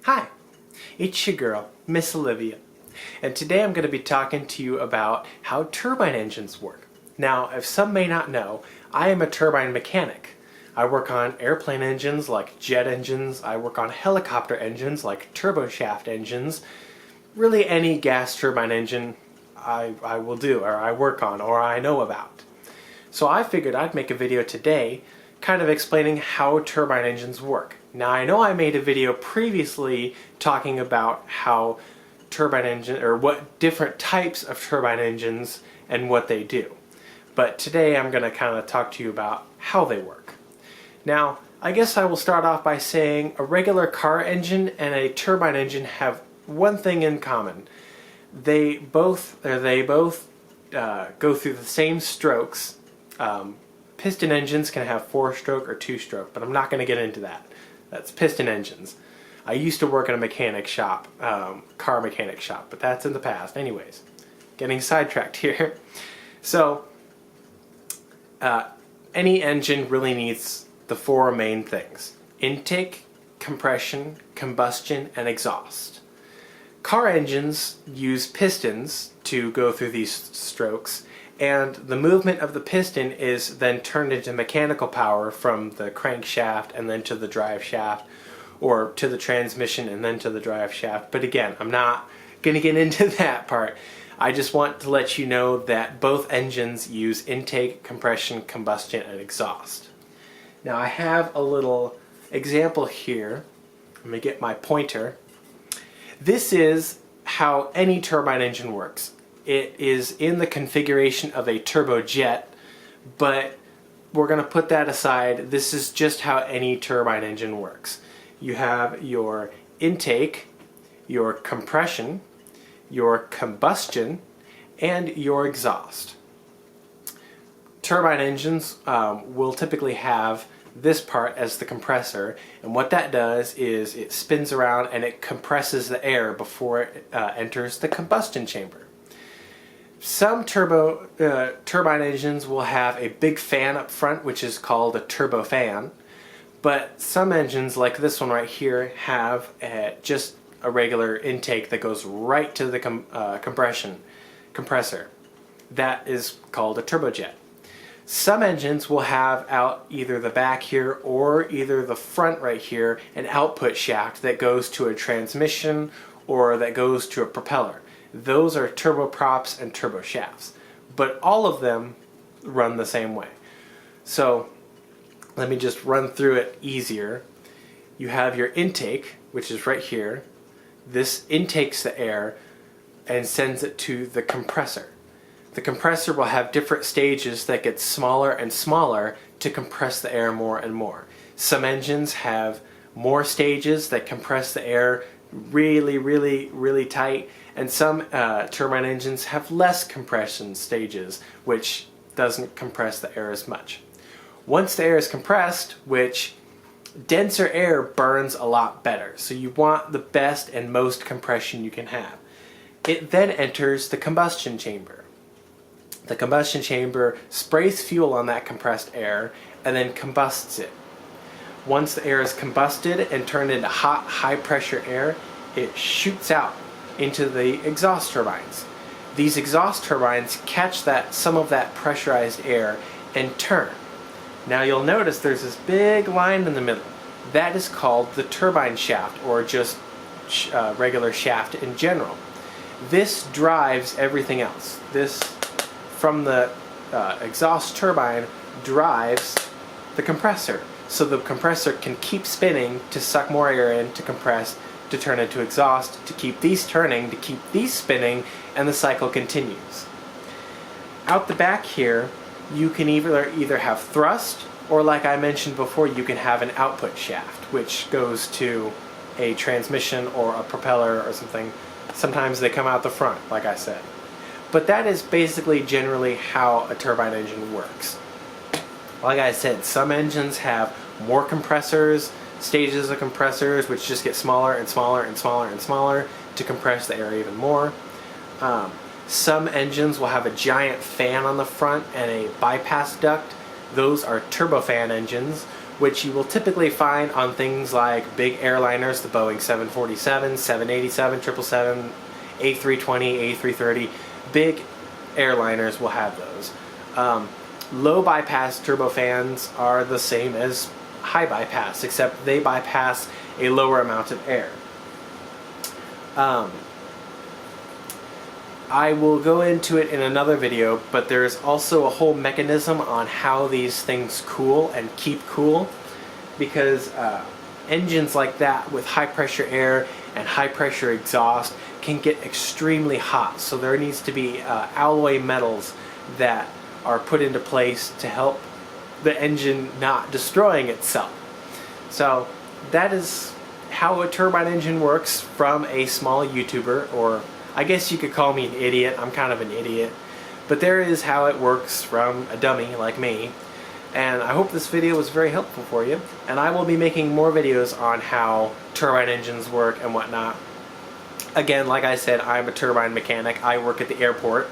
Hi, it's your girl, Miss Olivia, and today I'm going to be talking to you about how turbine engines work. Now, if some may not know, I am a turbine mechanic. I work on airplane engines like jet engines, I work on helicopter engines like turboshaft engines, really any gas turbine engine I will do, or I work on, or I know about. So I figured I'd make a video today kind of explaining how turbine engines work. Now I know I made a video previously talking about how turbine engine, or what different types of turbine engines and what they do. But today I'm going to kind of talk to you about how they work. Now, I guess I will start off by saying a regular car engine and a turbine engine have one thing in common. They both go through the same strokes. Piston engines can have 4-stroke or 2-stroke, but I'm not going to get into that. That's piston engines. I used to work in a mechanic shop, car mechanic shop, but that's in the past. Anyways, getting sidetracked here. So, any engine really needs the 4 main things: intake, compression, combustion, and exhaust. Car engines use pistons to go through these strokes, and the movement of the piston is then turned into mechanical power from the crankshaft and then to the drive shaft, or to the transmission and then to the drive shaft. But again, I'm not going to get into that part. I just want to let you know that both engines use intake, compression, combustion, and exhaust. Now I have a little example here. Let me get my pointer. This is how any turbine engine works. It is in the configuration of a turbojet, but we're going to put that aside. This is just how any turbine engine works. You have your intake, your compression, your combustion, and your exhaust. Turbine engines will typically have this part as the compressor, and what that does is it spins around and it compresses the air before it enters the combustion chamber. Some turbine engines will have a big fan up front, which is called a turbofan, but some engines, like this one right here, have just a regular intake that goes right to the compressor. That is called a turbojet. Some engines will have out either the back here or either the front right here an output shaft that goes to a transmission or that goes to a propeller. Those are turboprops and turboshafts, but all of them run the same way. So let me just run through it easier. You have your intake, which is right here. This intakes the air and sends it to the compressor. The compressor will have different stages that get smaller and smaller to compress the air more and more. Some engines have more stages that compress the air really tight, and some turbine engines have less compression stages, which doesn't compress the air as much. Once the air is compressed, which denser air burns a lot better, so you want the best and most compression you can have. It then enters the combustion chamber. The combustion chamber sprays fuel on that compressed air and then combusts it. Once the air is combusted and turned into hot, high-pressure air, it shoots out into the exhaust turbines. These exhaust turbines catch some of that pressurized air and turn. Now you'll notice there's this big line in the middle. That is called the turbine shaft, or just regular shaft in general. This drives everything else. This, from the exhaust turbine, drives the compressor. So the compressor can keep spinning to suck more air in, to compress, to turn into exhaust, to keep these turning, to keep these spinning, and the cycle continues. Out the back here, you can either have thrust, or like I mentioned before, you can have an output shaft, which goes to a transmission or a propeller or something. Sometimes they come out the front, like I said. But that is basically generally how a turbine engine works. Like I said, some engines have more compressors, stages of compressors, which just get smaller and smaller and smaller and smaller to compress the air even more. Some engines will have a giant fan on the front and a bypass duct. Those are turbofan engines, which you will typically find on things like big airliners, the Boeing 747, 787, 777, A320, A330. Big airliners will have those. Low bypass turbofans are the same as high bypass, except they bypass a lower amount of air. I will go into it in another video, but there's also a whole mechanism on how these things cool and keep cool, because engines like that with high pressure air and high pressure exhaust can get extremely hot. So there needs to be alloy metals that are put into place to help the engine not destroying itself. So that is how a turbine engine works from a small YouTuber, or I guess you could call me an idiot. I'm kind of an idiot. But there is how it works from a dummy like me. And I hope this video was very helpful for you. And I will be making more videos on how turbine engines work and whatnot. Again, like I said, I'm a turbine mechanic. I work at the airport.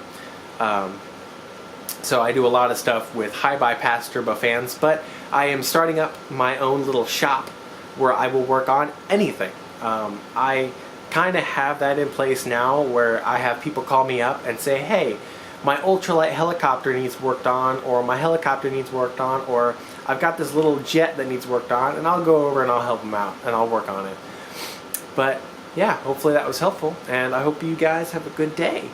So I do a lot of stuff with high bypass turbofans. But I am starting up my own little shop where I will work on anything. I kind of have that in place now, where I have people call me up and say, hey, my ultralight helicopter needs worked on, or my helicopter needs worked on, or I've got this little jet that needs worked on, and I'll go over and I'll help them out and I'll work on it. But yeah, hopefully that was helpful, and I hope you guys have a good day.